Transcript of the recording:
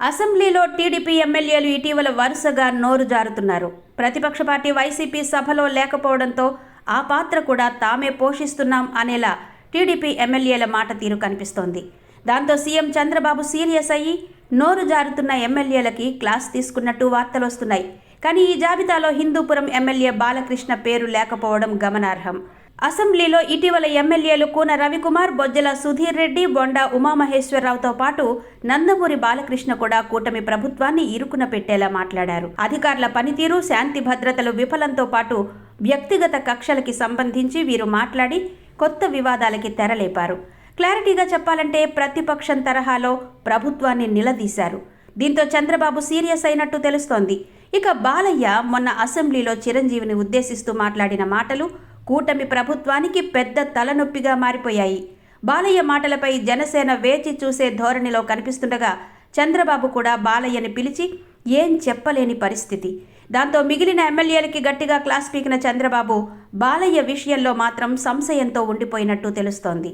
అసెంబ్లీలో టీడీపీ ఎమ్మెల్యేలు ఇటీవల వరుసగా నోరు జారుతున్నారు. ప్రతిపక్ష పార్టీ వైసీపీ సభలో లేకపోవడంతో ఆ పాత్ర కూడా తామే పోషిస్తున్నాం అనేలా టీడీపీ ఎమ్మెల్యేల మాట తీరు కనిపిస్తోంది. దాంతో సీఎం చంద్రబాబు సీరియస్ అయ్యి నోరు జారుతున్న ఎమ్మెల్యేలకి క్లాస్ తీసుకున్నట్టు వార్తలు వస్తున్నాయి. కానీ ఈ జాబితాలో హిందూపురం ఎమ్మెల్యే బాలకృష్ణ పేరు లేకపోవడం గమనార్హం. అసెంబ్లీలో ఇటీవల ఎమ్మెల్యేలు కూన రవికుమార్, బొజ్జల సుధీర్ రెడ్డి, బొండా ఉమామహేశ్వరరావుతో పాటు నందమూరి బాలకృష్ణ కూడా కూటమి ప్రభుత్వాన్ని ఇరుకున పెట్టేలా మాట్లాడారు. అధికారుల పనితీరు, శాంతి భద్రతలు విఫలంతో పాటు వ్యక్తిగత కక్షలకి సంబంధించి వీరు మాట్లాడి కొత్త వివాదాలకి తెరలేపారు. క్లారిటీగా చెప్పాలంటే ప్రతిపక్షం తరహాలో ప్రభుత్వాన్ని నిలదీశారు. దీంతో చంద్రబాబు సీరియస్ అయినట్టు తెలుస్తోంది. ఇక బాలయ్య మొన్న అసెంబ్లీలో చిరంజీవిని ఉద్దేశిస్తూ మాట్లాడిన మాటలు కూటమి ప్రభుత్వానికి పెద్ద తలనొప్పిగా మారిపోయాయి. బాలయ్య మాటలపై జనసేన వేచి చూసే ధోరణిలో కనిపిస్తుండగా చంద్రబాబు కూడా బాలయ్యని పిలిచి ఏం చెప్పలేని పరిస్థితి. దాంతో మిగిలిన ఎమ్మెల్యేలకి గట్టిగా క్లాస్ పీకిన చంద్రబాబు బాలయ్య విషయంలో మాత్రం సంశయంతో ఉండిపోయినట్టు తెలుస్తోంది.